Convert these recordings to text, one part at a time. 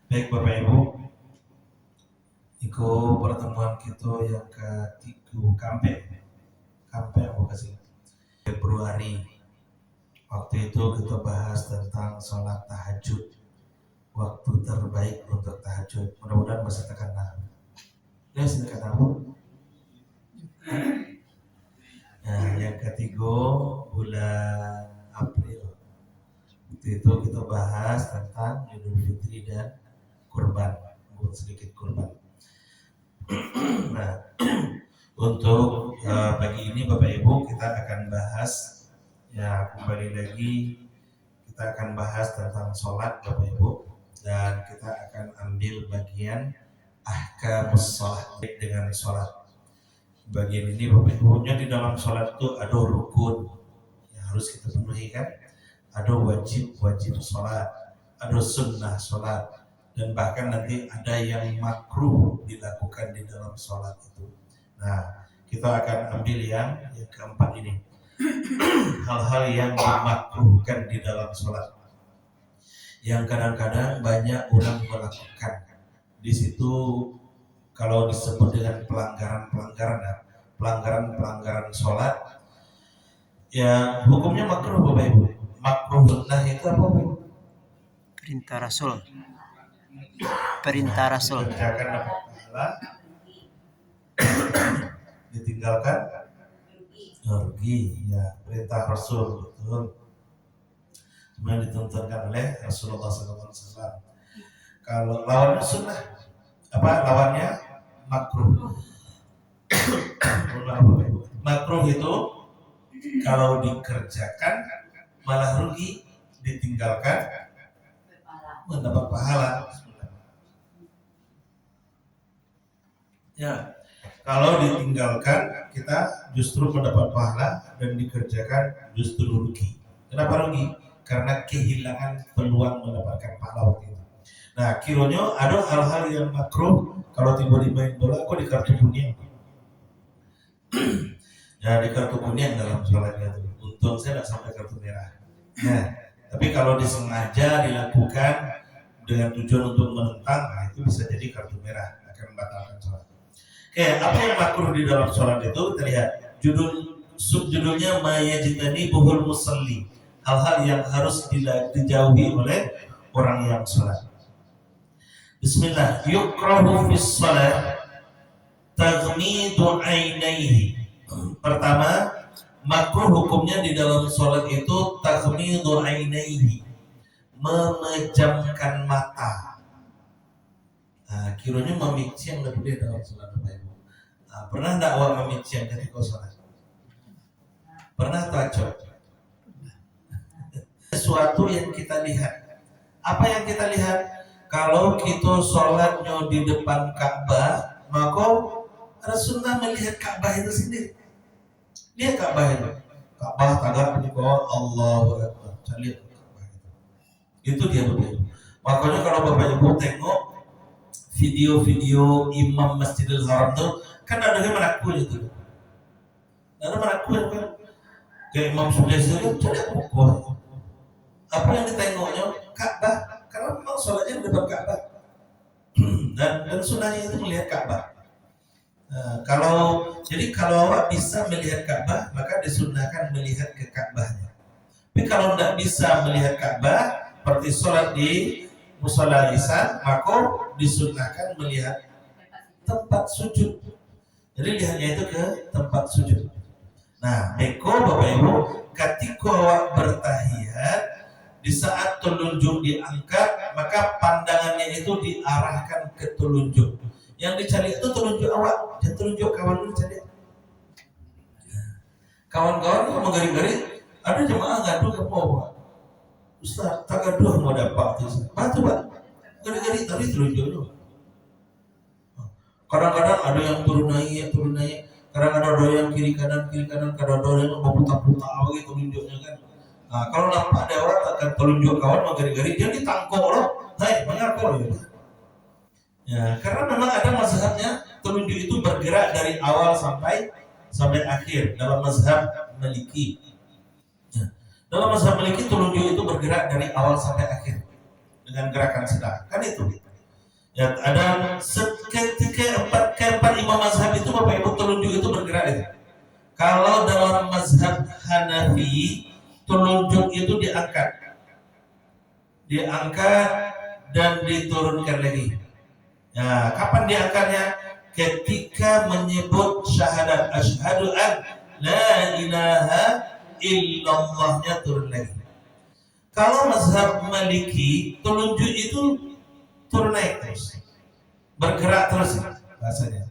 Baik Bapak Ibu, iku pertemuan kita yang ketiga kampe aku kasih Februari. Waktu itu kita bahas tentang sholat tahajud, waktu terbaik untuk tahajud. Mudah-mudahan masih terkenal. Ya, masih terkenal. Nah, yang ketiga bulan April. Waktu itu kita bahas tentang Idul Fitri dan kurban, sedikit kurban. Nah, untuk pagi ini Bapak Ibu kita akan bahas, ya kembali lagi kita akan bahas tentang sholat Bapak Ibu, dan kita akan ambil bagian ahkamus sholat dengan sholat. Bagian ini Bapak Ibu, di dalam sholat itu ada rukun yang harus kita penuhi kan, ada wajib sholat, ada sunnah sholat, dan bahkan nanti ada yang makruh dilakukan di dalam sholat itu. Nah, kita akan ambil yang keempat ini, hal-hal yang dimakruhkan di dalam sholat, yang kadang-kadang banyak orang melakukan. Di situ kalau disebut dengan pelanggaran sholat, ya hukumnya makruh Bapak Ibu. Makruh sunnah itu apa Bapak Ibu? Perintah Rasul. Kerjakan dapat pahala, ditinggalkan rugi. Ya, perintah Rasul, betul. Cuma dituntunkan oleh Rasulullah SAW. Kalau lawannya sunnah, lawannya makruh. Makruh itu kalau dikerjakan malah rugi, ditinggalkan mendapat pahala. Ya, kalau ditinggalkan kita justru mendapat pahala, dan dikerjakan justru rugi. Kenapa rugi? Karena kehilangan peluang mendapatkan pahala waktu itu. Nah, kiranya ada hal-hal yang makruh kalau tiba di main bola, kok di kartu kuning. Ya, di kartu kuning dalam sholatnya itu. Untung saya tidak sampai kartu merah. Nah, tapi kalau disengaja dilakukan dengan tujuan untuk menentang, nah itu bisa jadi kartu merah, akan membatalkan sholat. Oke, apa yang makruh di dalam sholat itu? Kita lihat subjudulnya mayajitani buhul musalli, hal-hal yang harus dijauhi oleh orang yang sholat. Bismillah. Yukrahu fis sholat taghmidu ainaihi. Pertama, makruh hukumnya di dalam sholat itu taghmidu ainaihi, memejamkan mata. Nah, kiranya memicing lebih dalam sholat Bapak Ibu. Nah, pernah tidak awak memicing ketika sholat? Pernah takjub? Sesuatu yang kita lihat. Apa yang kita lihat? Kalau kita sholatnya di depan Ka'bah, maka Rasulullah melihat Ka'bah itu sendiri. Lihat Ka'bah itu. Ka'bah tagak di bawah, Allahu Akbar. Lihat Ka'bah itu dia Bapak Ibu. Makanya kalau Bapak Ibu tengok video-video imam Masjidil Haram tuh, kan ada yang menakut itu. Ada menakut kan? Kayak Imam Sulaisi itu tidak pukul. Apa yang ditengoknya? Ka'bah. Karena memang sholatnya di depan Ka'bah. dan sunnahnya itu melihat Ka'bah. Nah, kalau awak bisa melihat Ka'bah, maka disunnahkan melihat ke Ka'bahnya. Tapi kalau tidak bisa melihat Ka'bah, seperti sholat di mushola lisan, maka disunnahkan melihat tempat sujud. Jadi lihatnya itu ke tempat sujud. Nah, Bapak Ibu, ketika awak bertahiyat, di saat telunjuk diangkat, maka pandangannya itu diarahkan ke telunjuk. Yang dicari itu telunjuk awak, dan telunjuk kawan lu dicari. Kawan-kawan mau garing-garing, ada jemaah gaduh ke bawah. Ustaz, tak gaduh mau dapat itu. Batu Pak, garing-garing tadi telunjuk lu. Kadang-kadang ada yang turun naik. Kadang-kadang ada yang kiri kanan. Kadang-kadang ada yang mau putar-putar begitu telunjuknya kan. Nah, kalau nampak ada orang akan telunjuk kawan mau garing-garing, dia ditangkap loh. Hai, mengapa ya? Ya, karena memang ada mazhabnya telunjuk itu bergerak dari awal sampai akhir dalam mazhab Maliki. Ya. Dalam mazhab Maliki telunjuk itu bergerak dari awal sampai akhir dengan gerakan sedang. Kan itu. Ya, ada keempat imam mazhab itu Bapak Ibu telunjuk itu bergerak itu. Kalau dalam mazhab Hanafi telunjuk itu diangkat dan diturunkan lagi. Nah, kapan diangkatnya? Ketika menyebut syahadat asyhadu an la ilaha illallahnya turun lagi. Kalau mazhab Maliki telunjuk itu turun naik terus, bergerak terus bahasanya.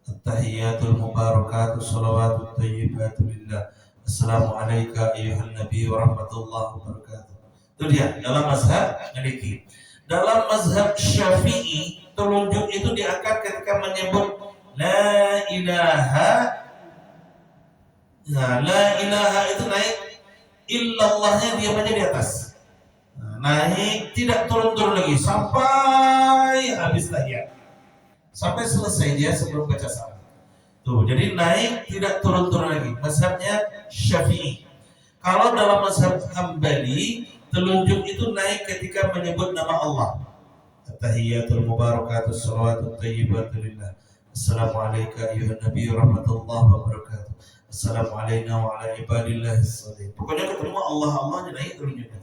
At-tahiyatul mubarakatus shalawatut thayyibatu lillah. Assalamualaikum ayyuhan nabi wa rahmatullahi wabarakatuh. Itu dia dalam mazhab Maliki. Dalam mazhab Syafi'i telunjuk itu diangkat ketika menyebut la ilaha. Nah, la ilaha itu naik, illallahnya diam aja di atas. Naik, tidak turun-turun lagi sampai habis tahiyat, sampai selesai dia sebelum baca salam. Tuh, jadi naik tidak turun-turun lagi. Mazhabnya Syafi'i. Kalau dalam mazhab Hambali, telunjuk itu naik ketika menyebut nama Allah. At-tahiyatul mubarakatus shalawatut thayyibatu lillah. Assalamualaikum ayyuhan nabi warahmatullahi wabarakatuh. Assalamualaikum wa ala ibadillahis shalihin. Pokoknya ketemu Allah naik telunjuknya.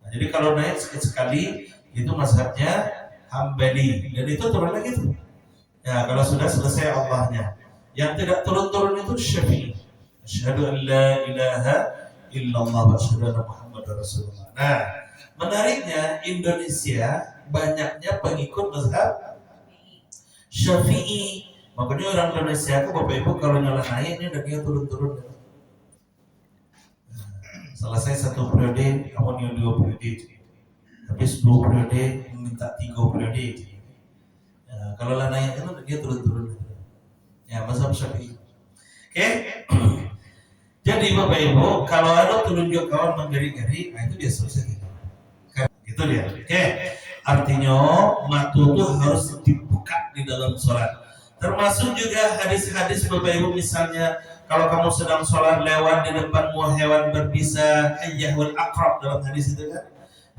Nah, jadi kalau naik sekali itu mazhabnya Hambali dan itu turun lagi tuh. Ya, kalau sudah selesai Allahnya. Yang tidak turun-turun itu Syafi'i. Asyhadu an la ilaha illallah wa asyhadu anna Muhammadar Rasulullah. Nah, menariknya Indonesia banyaknya pengikut mazhab Syafi'i. Makanya orang Indonesia itu Bapak Ibu kalau nyala naik ini udah dia turun-turun. Selesai satu periode, kamu yang 2 periode. Habis 2 periode, minta 3 periode. Ya, kalau lah naik itu udah dia turun-turun. Ya, mazhab Syafi'i. Oke. Jadi Bapak Ibu, kalau ada telunjuk kawan menggari-gari, nah itu dia selesai gitu. Gitu dia. Oke. Artinya mata itu harus dibuka di dalam sholat. Termasuk juga hadis-hadis Bapak Ibu, misalnya kalau kamu sedang sholat lewat di depanmu hewan berbisa, hayyahul aqrab dalam hadis itu kan.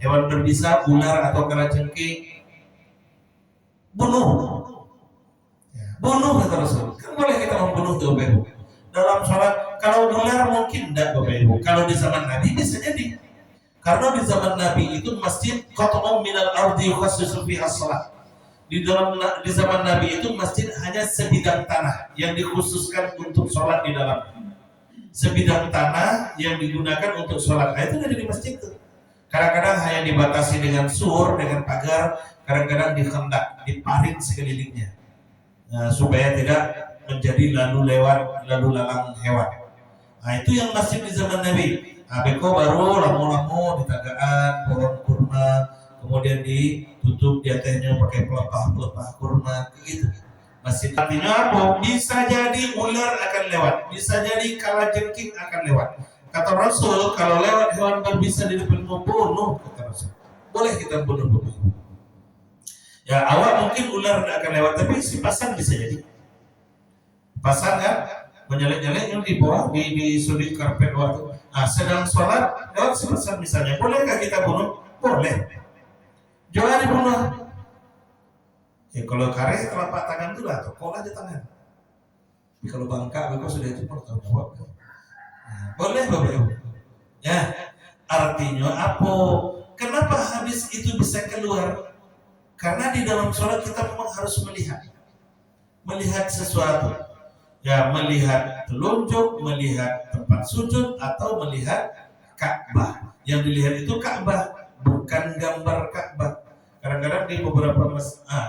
Hewan berbisa, ular atau kalajengking, bunuh. Bunuh kata Rasul. Kan boleh kita membunuh tuh Bapak Ibu. Dalam sholat, kalau ular mungkin tidak Bapak Ibu. Kalau di zaman Nabi bisa jadi. Karena di zaman Nabi itu masjid qat'um minal ardi khususun fi as-shalah. Di zaman Nabi itu masjid hanya sebidang tanah yang dikhususkan untuk sholat di dalam. Sebidang tanah yang digunakan untuk sholat. Nah, itu ada di masjid tuh. Kadang-kadang hanya dibatasi dengan sur, dengan pagar, kadang-kadang dikhendak, diparit sekelilingnya. Nah, supaya tidak menjadi lalu lalang hewan. Nah, itu yang masjid di zaman Nabi. Beko baru lamu-lamu di tagaan pohon kurma, kemudian ditutup di atasnya pakai pelepah kurma, gitu. Masjid artinya apa? Bisa jadi ular akan lewat, bisa jadi kalajengking akan lewat. Kata Rasul, kalau lewat hewan berbisa di depan membunuh, kata Rasul. Boleh kita bunuh Bapak Ibu. Ya, awal mungkin ular tidak akan lewat, tapi si pasang bisa jadi. Pasang kan, menyalek-nyalek yang di bawah, di sudut karpet waktu. Nah, sedang sholat, lewat si pasang misalnya. Bolehkah kita bunuh? Boleh. Jangan dibunuh. Ya, kalau kare telapak tangan itu lah, tokol aja tangan. Tapi kalau bangka, mereka sudah itu pun tahu jawab. Nah, boleh Bapak Ibu. Ya, artinya apa? Kenapa hadis itu bisa keluar? Karena di dalam sholat kita memang harus melihat sesuatu. Ya, melihat telunjuk, melihat tempat sujud, atau melihat Ka'bah. Yang dilihat itu Ka'bah, bukan gambar Ka'bah. Kadang-kadang di beberapa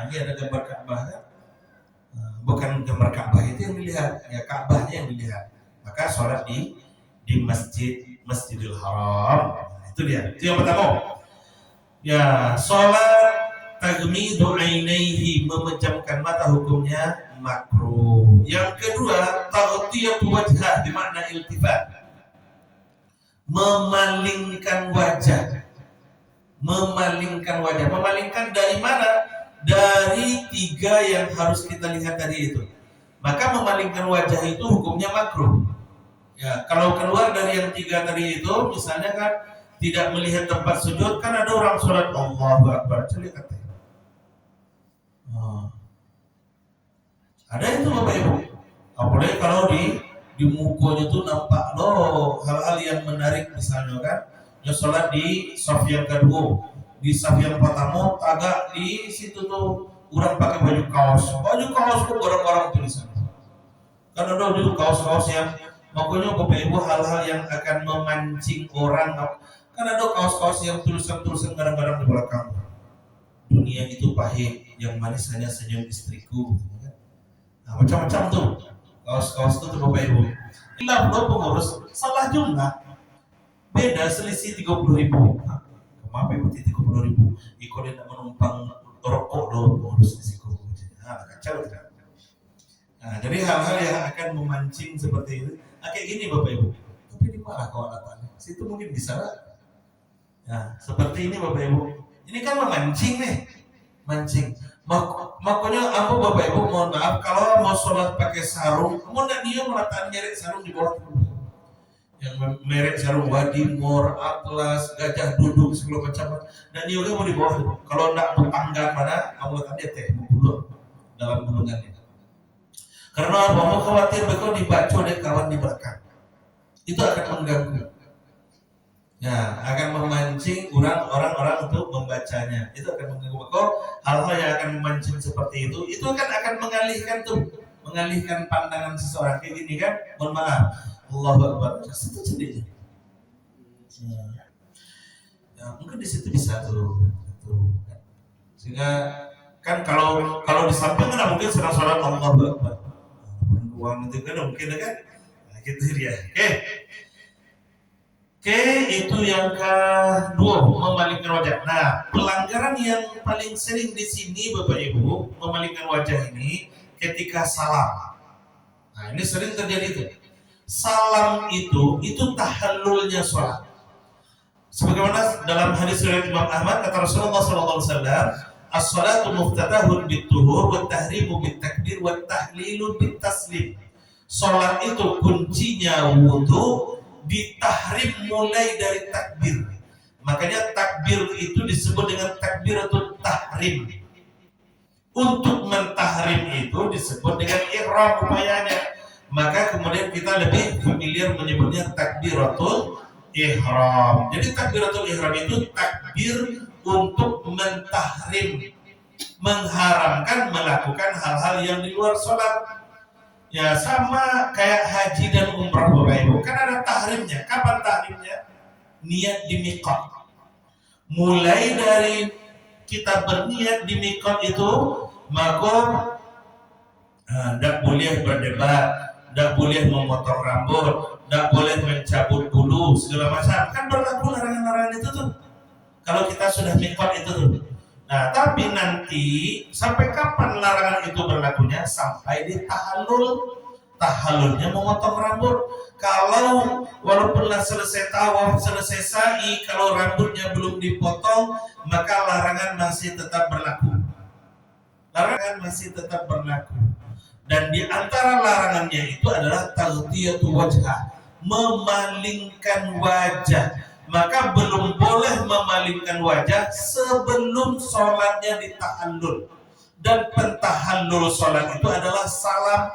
ini ada gambar Ka'bah kan? Bukan gambar Ka'bah itu yang dilihat, ya Ka'bahnya yang dilihat. Maka sholat di Masjidil Haram. Nah, itu dia. Itu yang pertama. Ya, sholat tagmidu ainaihi, memejamkan mata, hukumnya makruh. Yang kedua, taghtiyatu wajhah bermakna iltifat, memalingkan wajah. Memalingkan dari mana? Dari 3 yang harus kita lihat tadi itu. Maka memalingkan wajah itu hukumnya makruh. Ya, kalau keluar dari yang 3 tadi itu, misalnya kan tidak melihat tempat sujud, kan ada orang sholat Allahu Akbar, celik katanya. Oh. Ada itu Bapak Ibu. Apalagi kalau di mukonya tuh nampak loh hal-hal yang menarik, misalnya kan ya sholat di saf yang kedua, di saf yang pertama agak di situ tuh orang pakai baju kaos tuh orang-orang tulisan. Karena ada dulu kaos-kaos yang makanya Bapak Ibu hal-hal yang akan memancing orang. Karena ada kaos-kaos yang tulisan-tulisan kadang-kadang di belakang. Dunia itu pahit, yang manis hanya senyum istriku. Nah, macam-macam tuh kaos-kaos itu tuh Bapak Ibu. Bila belum pengurus salah jumlah, beda selisih 30.000. Nah, kenapa Ibu 30.000? Ikut tidak menumpang rokok loh pengurus di siku. Nah, kacau tidak? Nah, jadi hal-hal yang akan memancing seperti itu, kayak gini Bapak Ibu. Tapi di mana kawan datanya? Situ mungkin bisa. Nah, seperti ini Bapak Ibu. Ini kan memancing nih, mancing. Makanya apa Bapak Ibu mohon maaf kalau mau sholat pakai sarung, mau nak dia meletakkan merek sarung di bawah itu. Yang merek sarung Wadimor, Atlas, Gajah Duduk segala macam. Dan dia mau di bawah itu. Kalau nak bertangga mana, kamu letakkan dia teh, bulur dalam gulungannya. Karena apa? Mau khawatir bekau dibaca oleh kawan di belakang. Itu akan mengganggu. Ya, akan memancing orang-orang untuk membacanya. Itu akan mengganggu bekau. Hal-hal yang akan memancing seperti itu akan mengalihkan pandangan seseorang kayak gini kan. Mohon maaf. Allahu Akbar. Itu jadi. Ya, mungkin di situ bisa tuh. Sehingga kan kalau di samping kan mungkin sedang sholat Allahu Akbar. Uang itu kan mungkin kan, nah, gitu dia. Oke, itu yang kedua, memalingkan wajah. Nah, pelanggaran yang paling sering di sini Bapak Ibu memalingkan wajah ini ketika salam. Nah, ini sering terjadi itu. Salam itu tahallulnya sholat. Sebagaimana dalam hadis riwayat Imam Ahmad kata Rasulullah SAW, as-salatu muftatahun bit-tuhur wa tahrimu bit-takbir wa tahlilu bit-taslim. Salat itu kuncinya wudu, ditahrim mulai dari takbir. Makanya takbir itu disebut dengan takbiratul tahrim. Untuk mentahrim itu disebut dengan ihram upayanya. Maka kemudian kita lebih familiar menyebutnya takbiratul ihram. Jadi takbiratul ihram itu takbir untuk mentahrim, mengharamkan melakukan hal-hal yang di luar sholat. Ya sama kayak haji dan umrah Bapak Ibu, kan ada tahrimnya. Kapan tahrimnya? Niat di miqat. Mulai dari kita berniat di miqat itu, maka tidak boleh berdebat, tidak boleh memotong rambut, tidak boleh mencabut bulu segala macam. Kan berlaku larangan-larangan itu tuh. Kalau kita sudah miqat itu tuh. Nah, tapi nanti sampai kapan larangan itu berlakunya? Sampai di tahallul. Tahallulnya memotong rambut. Kalau walaupun selesai tawaf, selesai sa'i, kalau rambutnya belum dipotong, maka larangan masih tetap berlaku. Larangan masih tetap berlaku. Dan di antara larangannya itu adalah taghtiyatu wajhah, memalingkan wajah. Maka belum boleh memalingkan wajah sebelum sholatnya ditahallul. Dan pentahallul sholat itu adalah salam.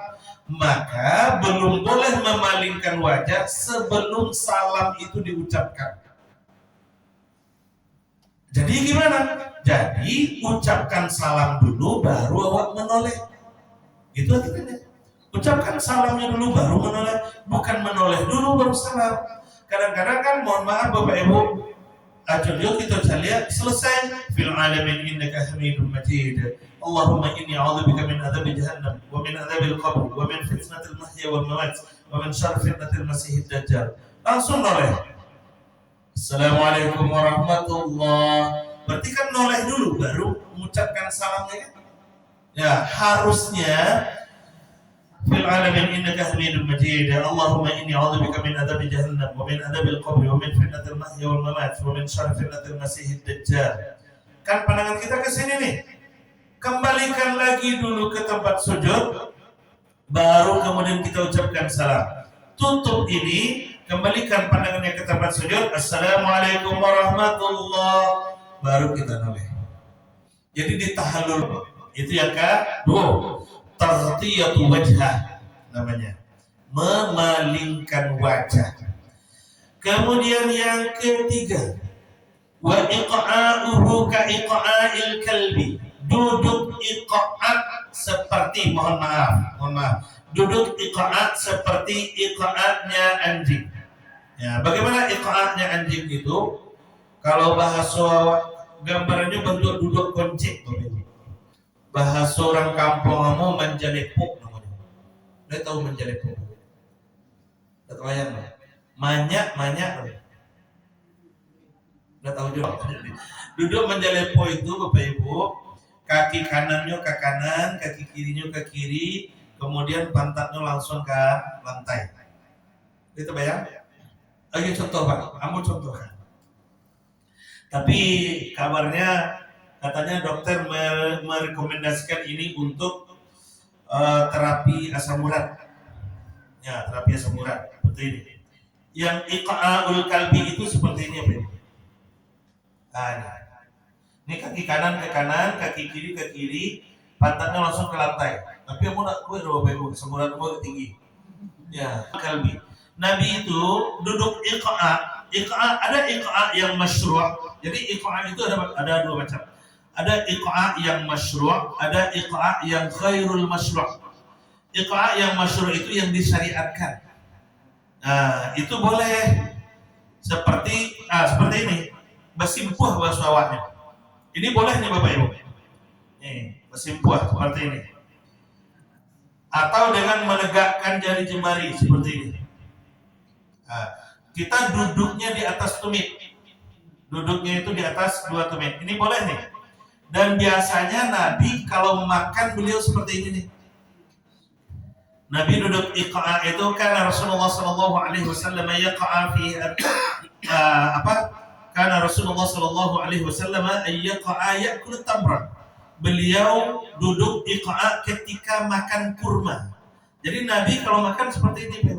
Maka belum boleh memalingkan wajah sebelum salam itu diucapkan. Jadi gimana? Jadi ucapkan salam dulu baru awak menoleh. Itu artinya. Ucapkan salamnya dulu baru menoleh, bukan menoleh dulu baru salam. Kadang-kadang kan mohon maaf Bapak Ibu, akhirnya kita lihat selesai fil alamin innaka hamidum majid. Allahumma inni a'udzubika min adzabi jahannam wa min adzabil qabr wa min fitnatil mahya wal mamat wa min syarri fitnatil masiihid dajjal. Langsung noleh. Assalamualaikum warahmatullahi. Berarti kan noleh dulu baru mengucapkan salamnya. Ya, harusnya fil alamin innaka hamidum majid. Allahumma inni a'udzubika min adzabi jahannam wa min adzabil qabr wa min fitnatil mahya wal mamat wa min syarri fitnatil masiihid dajjal. Kan pandangan kita ke sini nih. Kembalikan lagi dulu ke tempat sujud, baru kemudian kita ucapkan salam. Tutup ini, kembalikan pandangannya ke tempat sujud. Assalamualaikum warahmatullahi, baru kita noleh. Jadi ditahallul. Itu yang kedua. Taghtiyatu wajhah namanya. Memalingkan wajah. Kemudian yang ketiga, wa iqa'uhu ka iqa'il kalbi. Duduk iqa'at seperti mohon maaf. Duduk iqa'at seperti iqa'atnya anjing. Ya, bagaimana iqa'atnya anjing itu? Kalau bahasa gambarannya bentuk duduk koncik. Bahasa orang kampung kamu menjalepuk namanya. Dia tahu menjalepuk. Tidak bayang lah. Manyak. Tidak tahu juga. Duduk menjalepuk itu Bapak Ibu, kaki kanannya ke kanan, kaki kirinya ke kiri, kemudian pantatnya langsung ke lantai. Itu bayang? Ayo contoh Pak, kamu contohkan. Tapi kabarnya katanya dokter merekomendasikan ini untuk terapi asam urat. Ya, terapi asam urat seperti ini. Yang iqa'ul kalbi itu seperti ini Pak. Ini kaki kanan ke kanan, kaki kiri ke kiri, pantatnya langsung ke lantai. Tapi kamu nak kue Bapak Ibu, asam urat kamu tinggi. Ya, kalbi. Nabi itu duduk iqa'. Ada iqa' yang masyru'. Jadi iqa' itu ada dua macam. Ada iqa' yang masyru', ada iqa' yang khairul masyru'. Iqa' yang masyru' itu yang disyariatkan. Nah, itu boleh seperti ini. Bersimpuh bahasa awaknya. Ini boleh nih Bapak Ibu. Nih, bersimpuh seperti ini. Atau dengan menegakkan jari jemari seperti ini. Kita duduknya di atas tumit. Duduknya itu di atas dua tumit. Ini boleh nih. Dan biasanya Nabi kalau makan beliau seperti ini nih. Nabi duduk iqa'a itu kan Rasulullah sallallahu alaihi wasallam yaqa'a fi Karena Rasulullah sallallahu alaihi wasallam yaqa'a ya'kul tamra. Beliau duduk iqa'a ketika makan kurma. Jadi Nabi kalau makan seperti ini, Pak.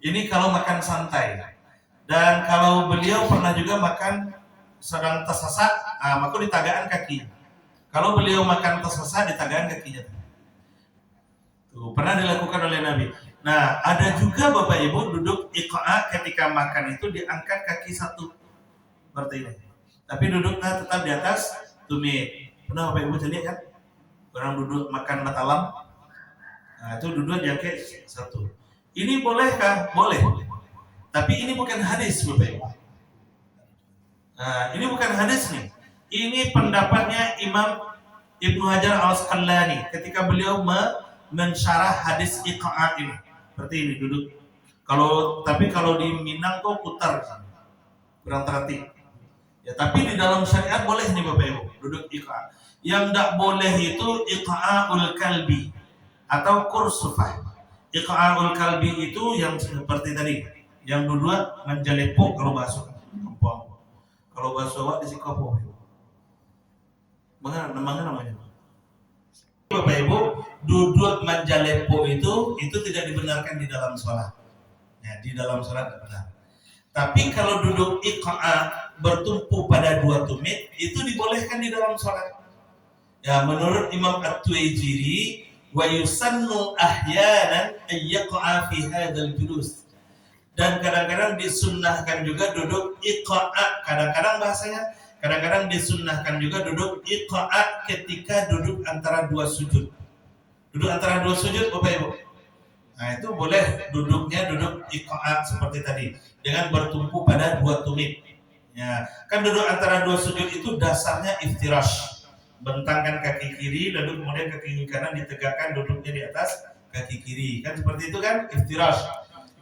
Ini kalau makan santai. Dan kalau beliau pernah juga makan sedang tersesat, maka ditagaan kaki. Kalau beliau makan tersesat, ditagaan kakinya. Tuh, pernah dilakukan oleh Nabi. Nah, ada juga Bapak Ibu duduk iqa'a ketika makan itu diangkat kaki satu. Seperti ini. Tapi duduknya tetap di atas tumit. Pernah Bapak Ibu lihat kan? Orang duduk makan matalam. Nah, itu duduk diangkat satu. Ini bolehkah? Boleh. Tapi ini bukan hadis, Bapak Ibu. Nah, ini bukan hadis nih. Ini pendapatnya Imam Ibnu Hajar Al-Asqalani ketika beliau mensyarah hadis iqa'a ini. Seperti ini duduk. Tapi kalau di Minang tuh putar, kurang terhati. Ya, tapi di dalam syariat boleh nih Bapak Ibu duduk iqa'a. Yang tidak boleh itu iqa'ul kalbi atau kursufah. Iqa'ul kalbi itu yang seperti tadi, yang dua menjalepuk kalau bahasa kampung. Kalau bahasa Jawa di Sikapo. Mana namanya? Bapak Ibu, duduk menjalepuk itu tidak dibenarkan di dalam sholat. Ya, di dalam sholat tidak benar. Tapi kalau duduk iqa'a bertumpu pada dua tumit itu dibolehkan di dalam sholat. Ya, menurut Imam At-Tuwaijiri, wa yusannu ahyanan ayyaqa'a fi hadzal julus. Dan kadang-kadang disunnahkan juga duduk iqa'a. Kadang-kadang disunnahkan juga duduk iqa'a ketika duduk antara dua sujud. Duduk antara dua sujud Bapak Ibu. Nah, itu boleh duduknya duduk iqa'a seperti tadi dengan bertumpu pada dua tumit. Ya, kan duduk antara dua sujud itu dasarnya iftirash. Bentangkan kaki kiri lalu kemudian kaki kanan ditegakkan, duduknya di atas kaki kiri. Kan seperti itu kan iftirash.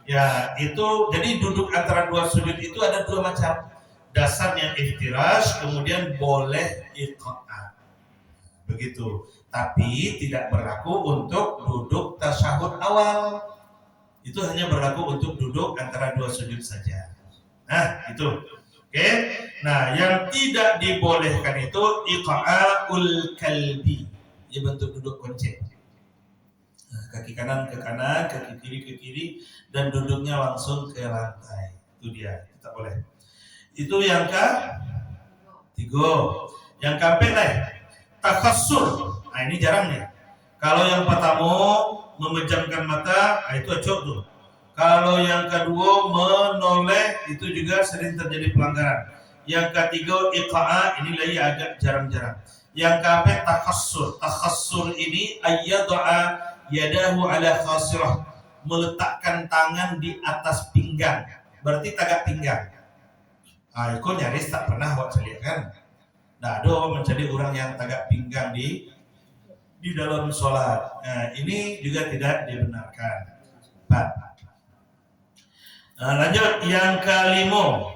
Ya, itu jadi duduk antara dua sujud itu ada dua macam. Dasarnya iftirash, kemudian boleh iqa'a. Begitu. Tapi tidak berlaku untuk duduk tasyahud awal. Itu hanya berlaku untuk duduk antara dua sujud saja. Nah, itu. Oke. Nah, yang tidak dibolehkan itu iqa'ul kalbi. Ini bentuk duduk konceng. Nah, kaki kanan ke kanan, kaki kiri ke kiri, dan duduknya langsung ke lantai. Itu dia, tidak boleh. Itu yang ke-3. Yang keempat, takhassur. Nah ini jarang nih. Kalau yang pertama memejamkan mata, itu acok tuh. Kalau yang kedua menoleh, itu juga sering terjadi pelanggaran. Yang ketiga iqa'a, ini lagi agak jarang-jarang. Yang keempat takhassur ini ayyada'a yadahu ala khasirah, meletakkan tangan di atas pinggang, berarti tagak pinggang. Ah, itu nyaris tak pernah awak lihat kan? Nah, ada menjadi orang yang tagak pinggang di dalam sholat. Nah, ini juga tidak dibenarkan. Nah, lanjut yang kelima,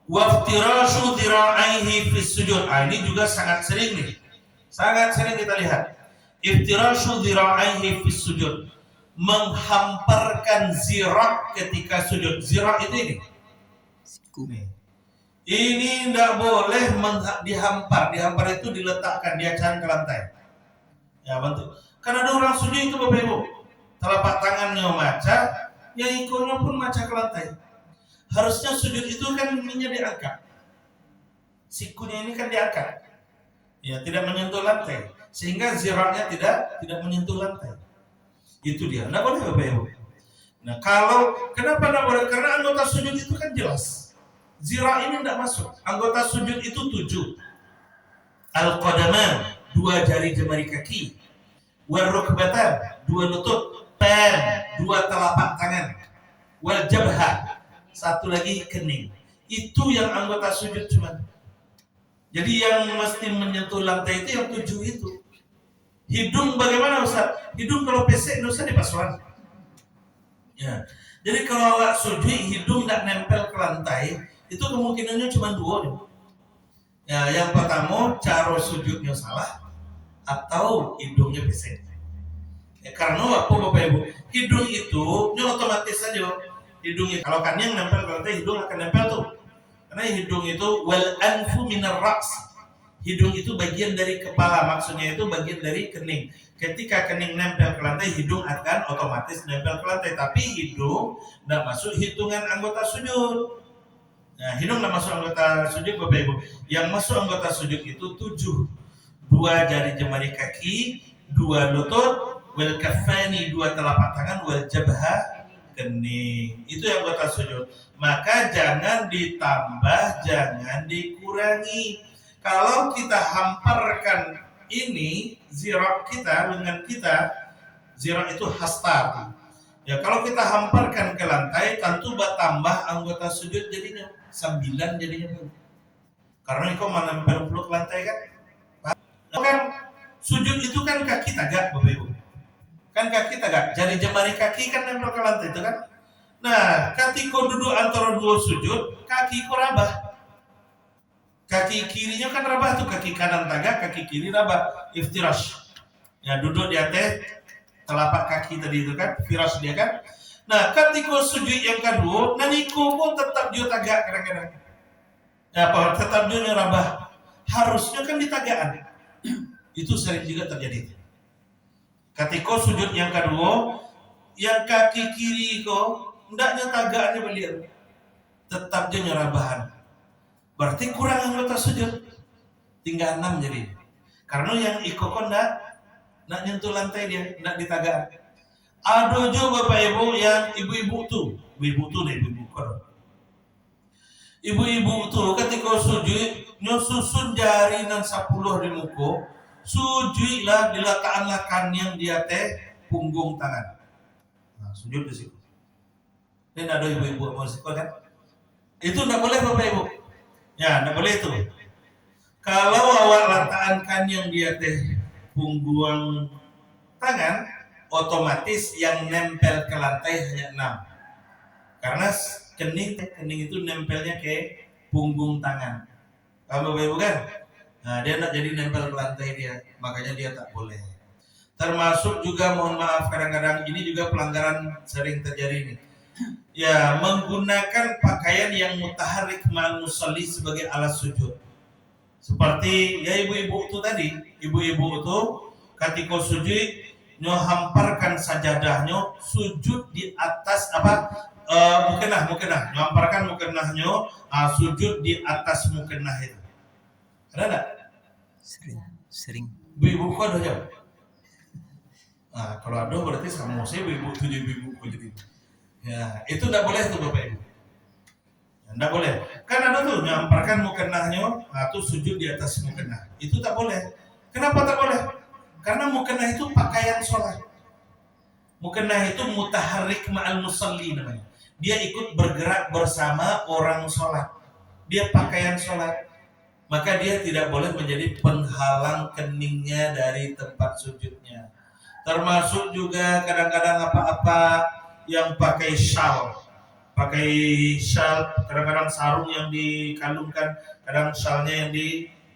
waftirashu dhira'aihi fis sujud. Ah, ini juga sangat sering nih. Sangat sering kita lihat. Iftirashu dhira'aihi fis sujud. Menghamparkan zirak ketika sujud. Zirak itu ini. Nih. Ini tidak boleh dihampar. Dihampar itu diletakkan, diacahkan ke lantai. Ya bentuk. Karena ada orang sujud itu Bapak Ibu, telapak tangannya maca, yang ikonnya pun maca ke lantai. Harusnya sujud itu kan ininya diangkat, sikunya ini kan diangkat, ya tidak menyentuh lantai, sehingga ziraknya tidak menyentuh lantai. Itu dia. Nah boleh Bapak Ibu. Nah kalau kenapa tidak boleh? Karena anggota sujud itu kan jelas, zirak ini tidak masuk. Anggota sujud itu 7. Al-qadaman, 2 jari jemari kaki, wal rukbatan, 2 lutut, pan, 2 telapak tangan, wal jabhah, 1 lagi kening. Itu yang anggota sujud cuman. Jadi yang mesti menyentuh lantai itu yang 7 itu. Hidung bagaimana Ustaz? Hidung kalau pesek dosa dipasuan. Ya. Jadi kalau awak sujud hidung tidak nempel ke lantai, itu kemungkinannya cuma 2. Ya, yang pertama cara sujudnya salah atau hidungnya pesek. Ya, karena apa Bapak Ibu? Hidung itu otomatis saja. Hidung itu kalau kan yang nempel ke lantai, hidung akan nempel tuh. Karena hidung itu wal anfu minar ra's. Hidung itu bagian dari kepala, maksudnya itu bagian dari kening. Ketika kening nempel ke lantai, hidung akan otomatis nempel ke lantai. Tapi hidung tidak masuk hitungan anggota sujud. Nah, hidung tidak masuk anggota sujud Bapak Ibu. Yang masuk anggota sujud itu 7. 2 jari jemari kaki, 2 lutut, wal kaffani, 2 telapak tangan, wal jabha, kening. Itu yang anggota sujud. Maka jangan ditambah, jangan dikurangi. Kalau kita hamparkan ini zirak kita dengan kita, zirak itu hastar. Ya kalau kita hamparkan ke lantai, tentu bertambah anggota sujud jadinya 9 jadinya. Karena itu mana nempel ke lantai kan? Kan sujud itu kan kaki tagak Bapak Ibu. Kan kaki tagak, jari jemari kaki kan nempel ke lantai itu kan. Nah, ketika duduk antara 2 sujud, kaki rabah. Kaki kirinya kan rabah tuh, kaki kanan tagak, kaki kiri rabah, iftirash. Ya duduk di atas telapak kaki tadi itu kan, firash dia kan. Nah, ketika sujud yang kedua, naniku pun tetap dia tagak kadang-kadang. Ya, tetap dia rabah. Harusnya kan ditagaan. Itu sering juga terjadi. Ketika sujud yang kedua, yang kaki kiri kok ndaknya tagaknya beliau, tetap dia nyerabahan. Berarti kurang anggota sujud, tinggal 6 jadi. Karena yang ikokon ndak nyentuh lantai dia, ndak ditagak. Ada juga Bapak Ibu yang ibu-ibu tuh nih ibu-ibu kan. Ibu-ibu tuh ketika sujud nyusun jari nan 10 di muka, sujudlah diletakkanlah kan yang dia teh punggung tangan. Nah, sujud di situ. Dan ada ibu-ibu mau sikol kan? Itu ndak boleh Bapak Ibu. Ya, tidak boleh itu. Kalau awak letakkan yang dia teh punggung tangan, otomatis yang nempel ke lantai hanya 6. Karena kening itu nempelnya ke punggung tangan. Kalau Bapak Ibu kan, nah dia tidak jadi nempel ke lantai dia, makanya dia tak boleh. Termasuk juga mohon maaf kadang-kadang ini juga pelanggaran sering terjadi nih. Ya, menggunakan pakaian yang mutaharrik ma'al musalli sebagai alat sujud. Seperti ya ibu-ibu itu tadi, ibu-ibu itu ketika sujud nyo hamparkan sajadahnya sujud di atas mukenah nyo hamparkan mukenahnya sujud di atas mukenah itu. Ada enggak? Sering. ibu kok ada jam. Nah, kalau ada berarti sama saya ibu 7 ibu kok jadi. Ya, itu tidak boleh tuh Bapak Ibu. Tidak boleh. Kan ada tuh nyamparkan mukenahnya, atau sujud di atas mukenah. Itu tak boleh. Kenapa tak boleh? Karena mukenah itu pakaian sholat. Mukenah itu mutaharrik ma'al musalli namanya. Dia ikut bergerak bersama orang sholat. Dia pakaian sholat. Maka dia tidak boleh menjadi penghalang keningnya dari tempat sujudnya. Termasuk juga kadang-kadang apa-apa yang pakai shawl, kadang-kadang sarung yang dikalungkan, kadang shawlnya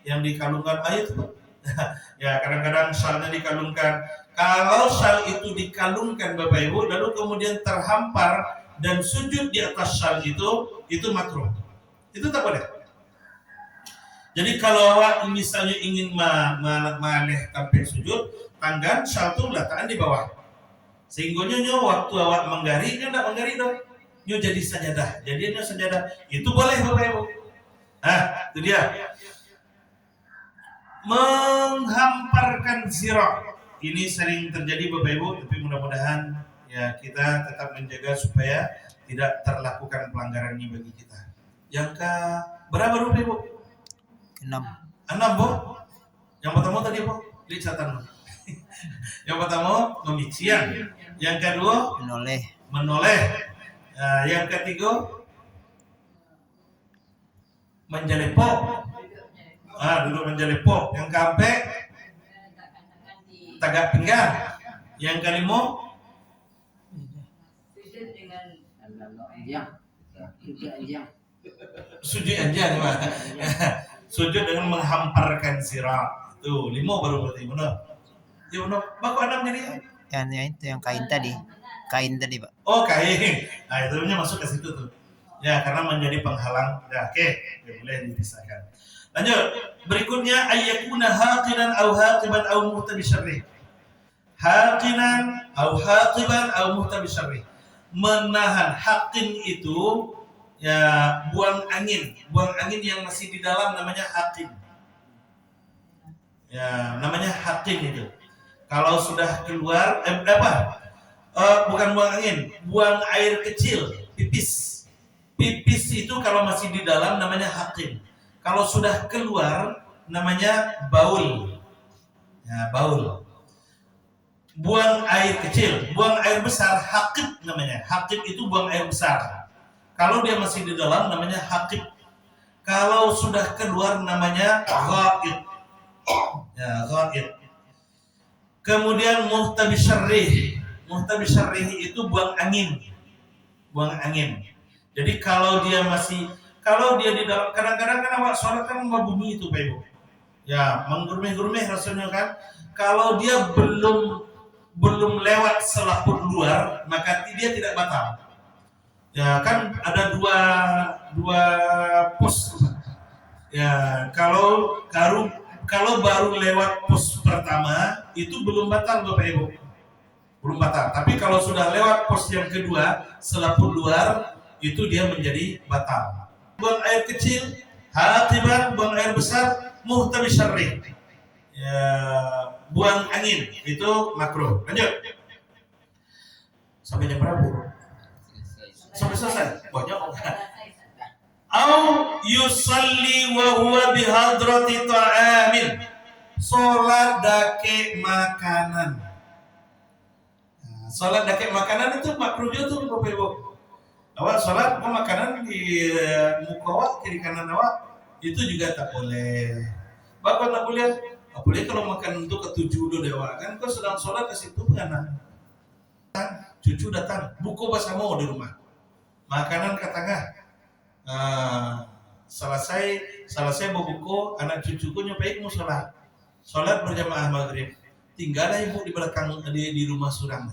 yang dikalungkan, itu ya kadang-kadang shawlnya dikalungkan. Kalau shawl itu dikalungkan Bapak Ibu, lalu kemudian terhampar dan sujud di atas shawl itu makruh. Itu tak boleh. Jadi kalau awak misalnya ingin maleh sampai sujud, tanggan shawl itu letakkan di bawah. Sehingga nyo waktu awak menggari, nyo tidak menggari dong. Nyo jadi sajadah. Jadi nyo sajadah. Itu boleh Bapak Ibu. Nah, itu dia. Menghamparkan zirah. Ini sering terjadi Bapak Ibu, tapi mudah-mudahan ya kita tetap menjaga supaya tidak terlakukan pelanggaran ini bagi kita. Yang ke berapa Bapak Ibu? 6 Bu. Yang pertama tadi Bu, lihat catatan. Yang pertama memician, yang kedua menoleh, yang ketiga menjalepok, duduk menjalepok, yang keempat tagak pinggang, yang kelima sujud anjang, sujud dengan menghamparkan sirah. Tuh 5 baru berarti benar. Ya benar. Bapak Adam jadi yang kain tadi Pak. Oh kain. Nah itu masuk ke situ tuh. Ya karena menjadi penghalang. Ya oke, boleh dipisahkan. Lanjut. Berikutnya ayyakuna haqinan aw haqiban aw muhtabisyarrih. Haqinan aw haqiban aw muhtabisyarrih. Menahan haqin itu ya buang angin yang masih di dalam namanya haqin. Ya namanya haqin itu. Kalau sudah keluar, bukan buang angin, buang air kecil, pipis. Pipis itu kalau masih di dalam namanya haqin. Kalau sudah keluar namanya baul. Ya, baul. Buang air kecil, buang air besar, haqib namanya. Haqib itu buang air besar. Kalau dia masih di dalam namanya haqib. Kalau sudah keluar namanya ghaid. Ya, ghaid. Kemudian muhtabisyarrih. Muhtabisyarrih itu buang angin. Jadi kalau dia di dalam, kadang-kadang kan awak sholat kan membumi itu Pak Ibu. Ya, menggurmeh-gurmeh rasanya kan. Kalau dia belum lewat selaput luar, maka dia tidak batal. Ya, kan ada dua pos. Ya, kalau baru lewat pos pertama itu belum batal Bapak Ibu. Belum batal. Tapi kalau sudah lewat pos yang kedua, selaput luar, itu dia menjadi batal. Buang air kecil, haqiban, buang air besar, muhtabisyarrih. Ya, buang angin, itu makruh. Lanjut. Sampai jam berapa? Sampai selesai. Banyak au yusalli wa huwa bihadrati ta'amin. Salat dake makanan. Salat dake makanan itu makruh juga tuh Bapak Ibu. Awak salat makanan di muka awak, kiri kanan awak, itu juga tak boleh. Bapak tak boleh. Apalagi kalau makan itu ketujuh dulu dewa kan kau sedang salat ke situ kan. Cucu datang, buku bersama di rumah. Makanan ke tengah. Selesai berbuku, anak cucuku nyobain mau sholat berjamaah maghrib. Tinggallah ibu di belakang di rumah surang.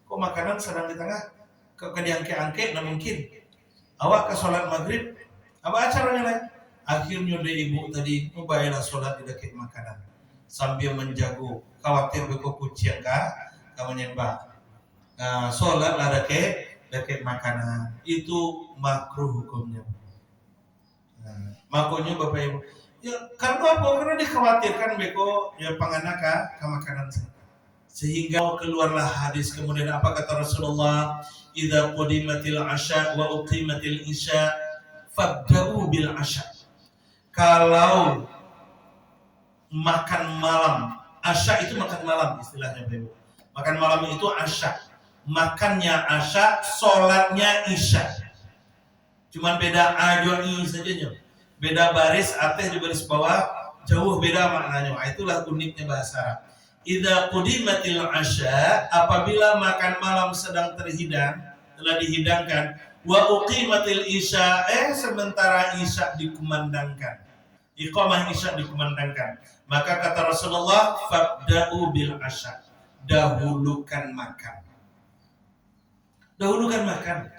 Kok makanan sedang di tengah? Kok diangke-angke? Nah mungkin. Awak ke sholat maghrib, apa acaranya lain? Akhirnya dari ibu tadi membayarlah sholat di dekat makanan sambil menjago, khawatir beku kucing kamu nyembah. Sholat lah dekat makanan itu makruh hukumnya. Makanya Bapak Ibu, Ya karena apa? Karena dikhawatirkan beko ya panganaka ke makanan saya. Sehingga keluarlah hadis kemudian apa kata Rasulullah, idza qudimatil asya wa uqimatil isya fabda'u bil asya. Kalau makan malam, asya itu makan malam istilahnya Ibu. Makan malam itu asya. Makannya asya, sholatnya isya. Cuman beda ajoi saja. Beda baris, ateh di baris bawah, jauh beda maknanya. Itulah uniknya bahasa Arab. Idza qudimatil asya, apabila makan malam sedang terhidang, telah dihidangkan, wa uqimatil isya, sementara isya dikumandangkan. Iqamah isya dikumandangkan. Maka kata Rasulullah, fabda'u bil asya. Dahulukan makan. Dahulukan makan.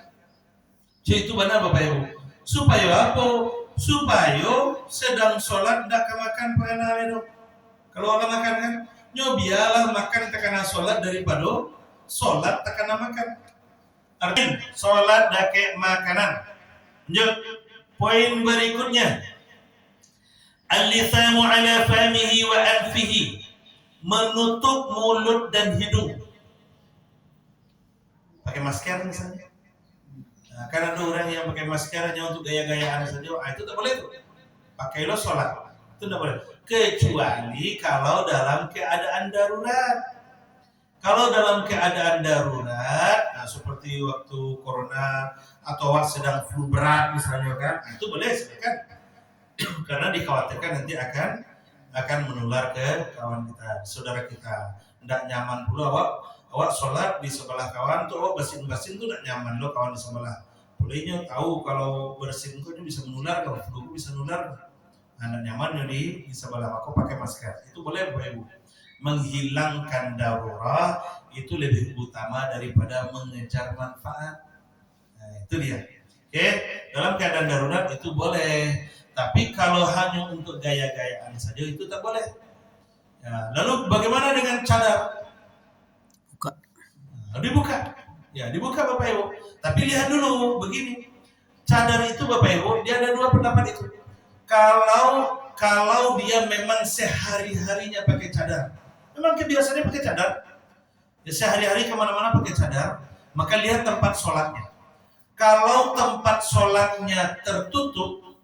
Jadi itu mana Bapak Ibu? Supaya apa? Supaya sedang sholat tidak makan pengenal itu. Kalau orang makan kan, nyobialah makan tekana sholat daripada sholat tekana makan. Artinya sholat dake makanan. Lanjut, poin berikutnya. Al-lisanu ala famihi wa anfihi. Menutup mulut dan hidung. Pakai masker misalnya. Nah, karena ada orang yang pakai masker hanya untuk gaya-gayaan saja, itu tak boleh tuh. Pakailah sholat, itu tak boleh. Kecuali kalau dalam keadaan darurat. Kalau dalam keadaan darurat, nah seperti waktu corona atau waktu sedang flu berat misalnya kan, itu boleh kan? Karena dikhawatirkan nanti akan menular ke kawan kita, saudara kita. Tidak nyaman pula awak sholat di sebelah kawan tuh, bersin-bersin tuh tidak nyaman loh kawan di sebelah. Bolehnya tahu kalau bersin itu bisa menular, kalau flu bisa menular. Tidak nyaman di sebelah aku pakai masker. Itu boleh Bapak Ibu. Menghilangkan darurat itu lebih utama daripada mengejar manfaat. Nah, itu dia. Oke, dalam keadaan darurat itu boleh. Tapi kalau hanya untuk gaya-gayaan saja itu tak boleh. Ya, lalu bagaimana dengan cadar? Buka. Nah, dibuka. Ya, dibuka Bapak Ibu. Tapi lihat dulu begini. Cadar itu Bapak Ibu, dia ada dua pendapat itu. Kalau dia memang sehari-harinya pakai cadar, memang kebiasaannya pakai cadar, ya sehari-hari kemana-mana pakai cadar, maka lihat tempat sholatnya. Kalau tempat sholatnya tertutup,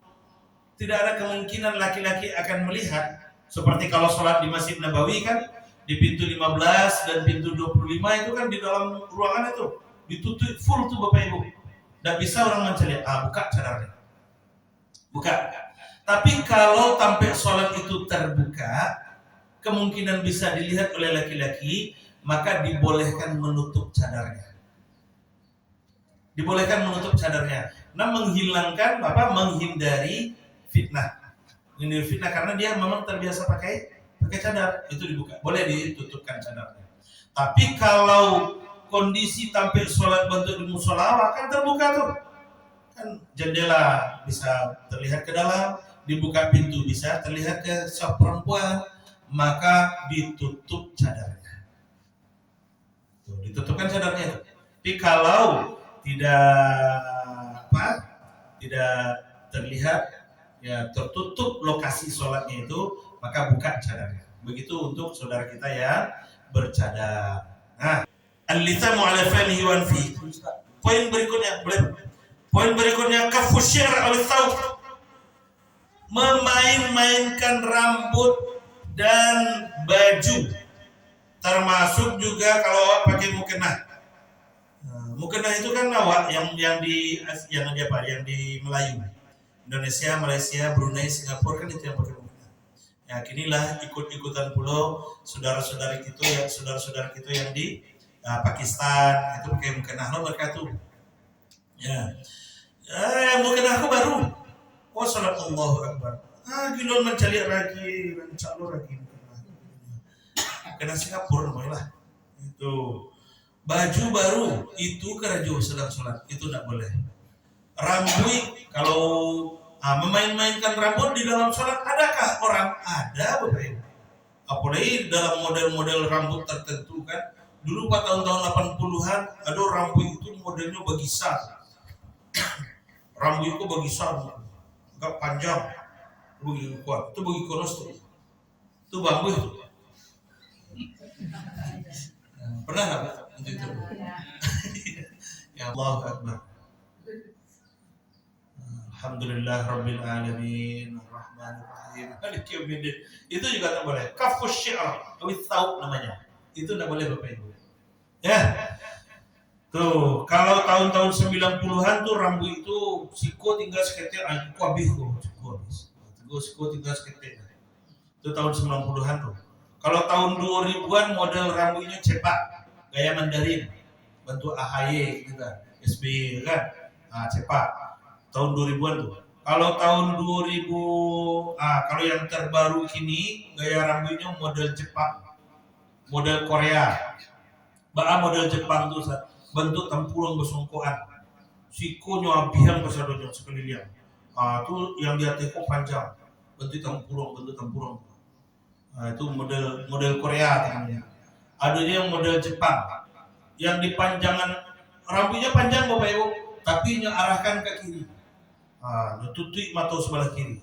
tidak ada kemungkinan laki-laki akan melihat. Seperti kalau sholat di Masjid Nabawi kan, di pintu 15 dan pintu 25 itu kan di dalam ruangan itu ditutup full tuh Bapak Ibu. Tidak bisa orang mencari, buka cadarnya. Buka. Tapi kalau tampil sholat itu terbuka, kemungkinan bisa dilihat oleh laki-laki, maka dibolehkan menutup cadarnya. Dibolehkan menutup cadarnya. Nah, menghindari fitnah. Menghindari fitnah karena dia memang terbiasa pakai cadar, itu dibuka. Boleh ditutupkan cadarnya. Tapi kalau kondisi tampil sholat bentuk di musola kan terbuka tuh. Kan jendela bisa terlihat ke dalam, dibuka pintu bisa terlihat ke seorang perempuan, maka ditutup cadarnya. Tuh, ditutupkan cadarnya. Tapi kalau tidak terlihat, ya tertutup lokasi sholatnya itu, maka buka cadarnya. Begitu untuk saudara kita yang bercadar. Nah, al-lisanu ala famihi wa anfihi. Poin berikutnya, Poin berikutnya kafu syir al-thawb. Memain-mainkan rambut dan baju. Termasuk juga kalau pakai mukena. Mukena itu kan awak yang di Melayu. Indonesia, Malaysia, Brunei, Singapura kan itu yang pakai mukena. Ya, kinilah ikut-ikutan pula saudara-saudara kita yang di Pakistan itu pakai mukena lo mereka tuh. Ya. Mukena aku baru. Oh, salat Allahu Akbar. Gilon mencari lagi, mencalur lagi. Kena Singapura namanya. Itu baju baru itu keraju sedang sholat itu tidak boleh. Rambut kalau memain-mainkan rambut di dalam sholat, adakah orang? Ada Bapak Ibu. Apalagi dalam model-model rambut tertentu kan. Dulu pada tahun-tahun 80-an ada rambut itu modelnya bagisan. Rambut itu bagisan, agak panjang. Bagi kuat, itu bagi konos tuh. Itu bambu itu. Pernah nggak untuk itu? Ya Allah Akbar. Alhamdulillah Rabbil Alamin Ar-Rahmanir Rahim Maliki Yaumiddin. Itu juga tak boleh. Kafus syi'r awit tau namanya. Itu tak boleh Bapak Ibu. Ya. Tuh, kalau tahun-tahun 90-an tuh rambu itu siko tinggal seketir aku habis siko tinggal seketir. Itu tahun 90-an tuh. Kalau tahun 2000-an model rambunya cepak, gaya Mandarin, bentuk AHY gitu kan, SBY kan, nah, cepak. Tahun 2000-an tuh. Kalau tahun 2000, kalau yang terbaru kini gaya rambunya model Jepang, model Korea, model Jepang tuh bentuk tempurung besongkoan, sikonya abihan kesadonya sekeliling. Itu yang dia teko panjang, bentuk tempurung. Itu model Korea namanya. Adanya yang model Jepang, yang dipanjangan rambutnya panjang Bapak Ibu, tapi arahkan ke kiri. Nututi mata sebelah kiri.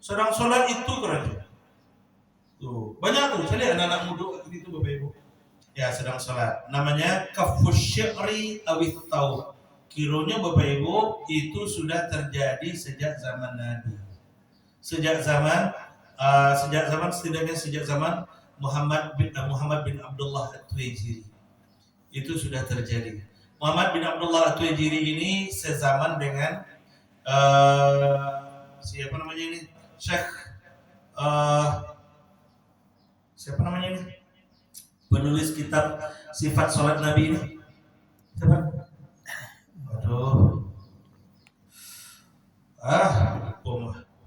Sedang sholat itu keren. Tuh banyak tuh, saya lihat anak-anak muda itu Bapak Ibu. Ya sedang sholat. Namanya kafus syi'ri awit tau. Kironya Bapak Ibu itu sudah terjadi sejak zaman Nabi. Sejak zaman Muhammad bin Abdullah At-Tuwaijiri. Itu sudah terjadi. Muhammad bin Abdullah At-Tuwaijiri ini sezaman dengan siapa namanya ini? Syekh siapa namanya ini? Penulis kitab sifat sholat Nabi ini. Siapa? Aduh.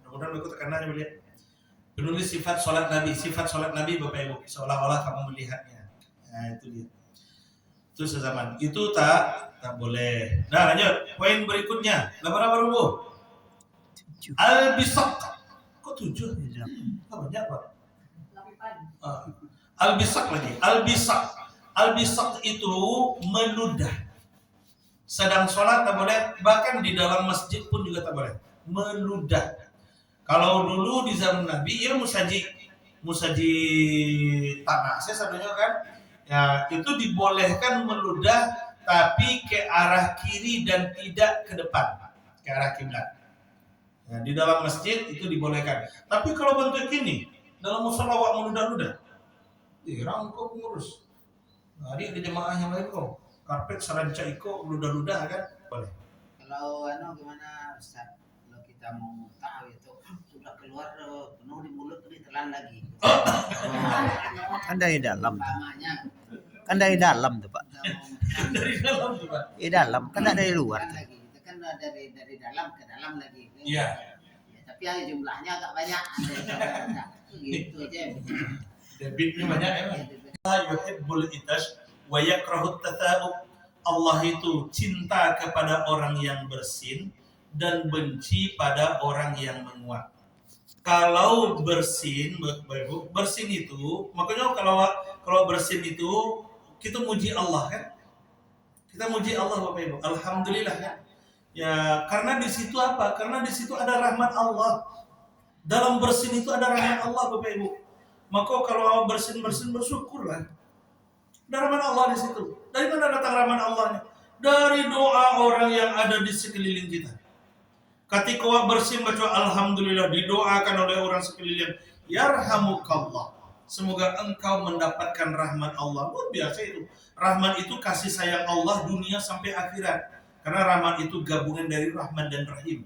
Mudah-mudahan aku terkena melihat. Penulis sifat sholat Nabi Bapak Ibu, seolah-olah kamu melihatnya. Nah itu dia. Itu sezaman. Itu tak boleh. Nah lanjut. Poin berikutnya. Berapa Bu? Al-bisaq. Kok 7? Banyak Pak. Al-bisaq lagi. Al-bisaq itu meludah. Sedang sholat tak boleh. Bahkan di dalam masjid pun juga tak boleh. Meludah. Kalau dulu di zaman Nabi, ya musaji tanah. Saya sebenarnya kan, ya itu dibolehkan meludah, tapi ke arah kiri dan tidak ke depan, ke arah kiblat. Ya, di dalam masjid itu dibolehkan. Tapi kalau bentuk ini, dalam musola wak meludah-ludah, rangkau pengurus. Nah, di jemaah yang lain kok, karpet saranca iko ludah-ludah kan, boleh. Kalau gimana Ustaz? Kalau kita mau tahu itu sudah keluar penuh di mulut ditelan lagi. Kan dari dalam. Kan dari dalam tuh Pak. Dari dalam tuh Pak. Dalam, kan dari luar. Lagi. Itu kan dari dalam ke dalam lagi. Iya. Ya, tapi jumlahnya agak banyak. Gitu aja. Debitnya banyak ya. Allah yuhibbul itash wa yakrahut tatha'ub. Allah itu cinta kepada orang yang bersin dan benci pada orang yang menguap. Kalau bersin itu, makanya kalau bersin itu kita muji Allah kan? Kita muji Allah Bapak Ibu. Alhamdulillah kan? Ya, karena di situ apa? Karena di situ ada rahmat Allah. Dalam bersin itu ada rahmat Allah Bapak Ibu. Maka kalau bersin bersyukurlah. Ada rahmat Allah di situ. Dari mana datang rahmat Allahnya? Dari doa orang yang ada di sekeliling kita. Ketika bersin baca alhamdulillah didoakan oleh orang sekeliling, yarhamukallah. Semoga engkau mendapatkan rahmat Allah. Luar biasa itu. Rahmat itu kasih sayang Allah dunia sampai akhirat. Karena rahmat itu gabungan dari Rahman dan Rahim.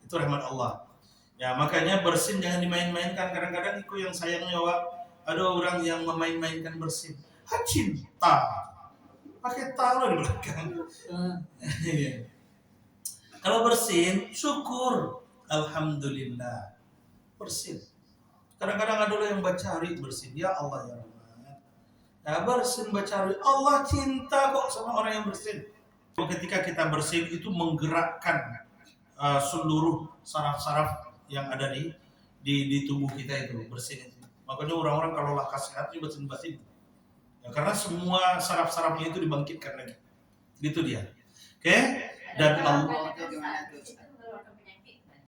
Itu rahmat Allah. Ya, makanya bersin jangan dimain-mainkan. Kadang-kadang itu yang sayangnya ada orang yang memain-mainkan bersin. Cinta. Pakai taruh di belakang. Kalau bersin, syukur. Alhamdulillah. Bersin. Kadang-kadang ada yang bercari bersin. Ya Allah ya Rahman. Ya bersin bercari. Allah cinta kok sama orang yang bersin. Ketika kita bersin itu menggerakkan seluruh saraf-saraf yang ada di tubuh kita itu bersin itu. Makanya orang-orang kalau lakas sehat itu bersin-bersin. Ya, karena semua saraf-sarafnya itu dibangkitkan lagi. Gitu dia. Oke? Dan Allah gimana tuh?